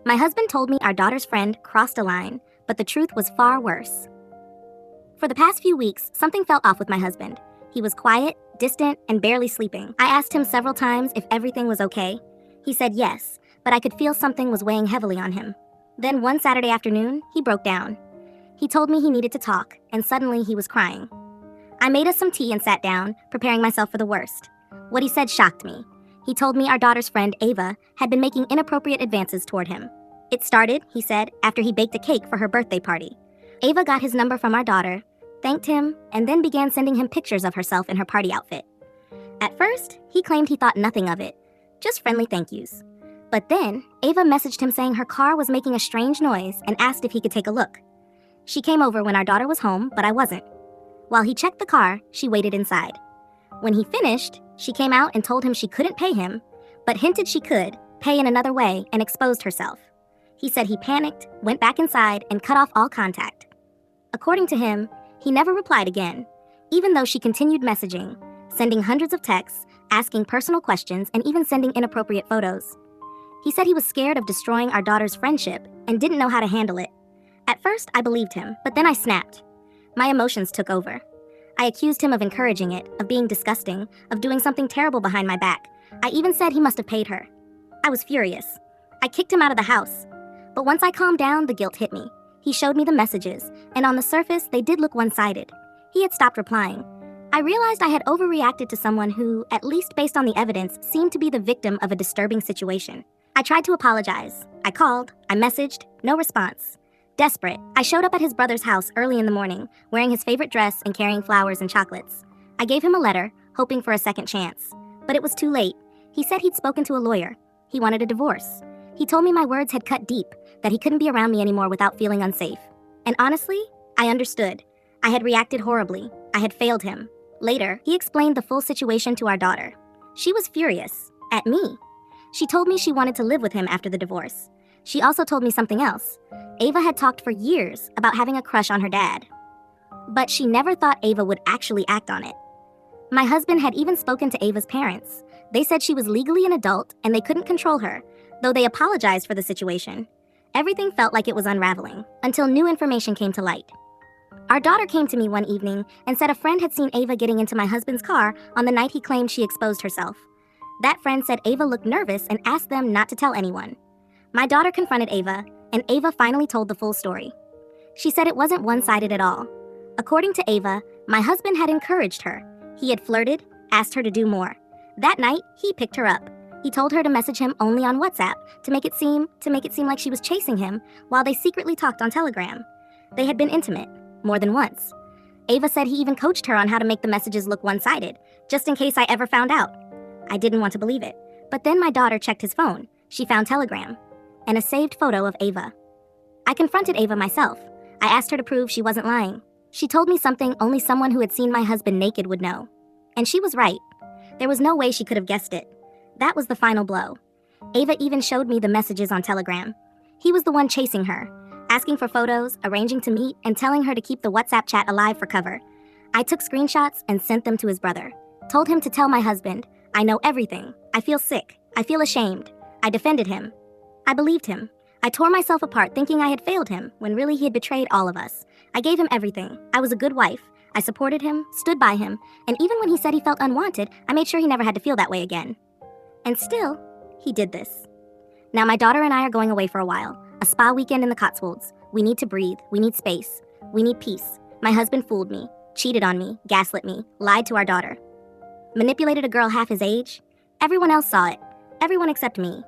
My husband told me our daughter's friend crossed a line, but the truth was far worse. For the past few weeks, something felt off with my husband. He was quiet, distant, and barely sleeping. I asked him several times if everything was okay. He said yes, but I could feel something was weighing heavily on him. Then one Saturday afternoon, he broke down. He told me he needed to talk, and suddenly he was crying. I made us some tea and sat down, preparing myself for the worst. What he said shocked me. He told me our daughter's friend, Ava, had been making inappropriate advances toward him. It started, he said, after he baked a cake for her birthday party. Ava got his number from our daughter, thanked him, and then began sending him pictures of herself in her party outfit. At first, he claimed he thought nothing of it, just friendly thank yous. But then, Ava messaged him saying her car was making a strange noise and asked if he could take a look. She came over when our daughter was home, but I wasn't. While he checked the car, she waited inside. When he finished, she came out and told him she couldn't pay him, but hinted she could pay in another way and exposed herself. He said he panicked, went back inside, and cut off all contact. According to him, he never replied again, even though she continued messaging, sending hundreds of texts, asking personal questions, and even sending inappropriate photos. He said he was scared of destroying our daughter's friendship and didn't know how to handle it. At first, I believed him, but then I snapped. My emotions took over. I accused him of encouraging it, of being disgusting, of doing something terrible behind my back. I even said he must have paid her. I was furious. I kicked him out of the house. But once I calmed down, the guilt hit me. He showed me the messages, and on the surface, they did look one-sided. He had stopped replying. I realized I had overreacted to someone who, at least based on the evidence, seemed to be the victim of a disturbing situation. I tried to apologize. I called, I messaged, no response. Desperate, I showed up at his brother's house early in the morning, wearing his favorite dress and carrying flowers and chocolates. I gave him a letter, hoping for a second chance. But it was too late. He said he'd spoken to a lawyer. He wanted a divorce. He told me my words had cut deep, that he couldn't be around me anymore without feeling unsafe. And honestly, I understood. I had reacted horribly. I had failed him. Later, he explained the full situation to our daughter. She was furious. At me. She told me she wanted to live with him after the divorce. She also told me something else. Ava had talked for years about having a crush on her dad. But she never thought Ava would actually act on it. My husband had even spoken to Ava's parents. They said she was legally an adult and they couldn't control her, though they apologized for the situation. Everything felt like it was unraveling, until new information came to light. Our daughter came to me one evening and said a friend had seen Ava getting into my husband's car on the night he claimed she exposed herself. That friend said Ava looked nervous and asked them not to tell anyone. My daughter confronted Ava, and Ava finally told the full story. She said it wasn't one-sided at all. According to Ava, my husband had encouraged her. He had flirted, asked her to do more. That night, he picked her up. He told her to message him only on WhatsApp to make it seem like she was chasing him while they secretly talked on Telegram. They had been intimate, more than once. Ava said he even coached her on how to make the messages look one-sided, just in case I ever found out. I didn't want to believe it. But then my daughter checked his phone. She found Telegram and a saved photo of Ava. I confronted Ava myself. I asked her to prove she wasn't lying. She told me something only someone who had seen my husband naked would know. And she was right. There was no way she could have guessed it. That was the final blow. Ava even showed me the messages on Telegram. He was the one chasing her, asking for photos, arranging to meet, and telling her to keep the WhatsApp chat alive for cover. I took screenshots and sent them to his brother. Told him to tell my husband, I know everything. I feel sick. I feel ashamed. I defended him. I believed him. I tore myself apart thinking I had failed him when really he had betrayed all of us. I gave him everything. I was a good wife. I supported him, stood by him, and even when he said he felt unwanted, I made sure he never had to feel that way again. And still, he did this. Now my daughter and I are going away for a while. A spa weekend in the Cotswolds. We need to breathe. We need space. We need peace. My husband fooled me, cheated on me, gaslit me, lied to our daughter. Manipulated a girl half his age. Everyone else saw it. Everyone except me.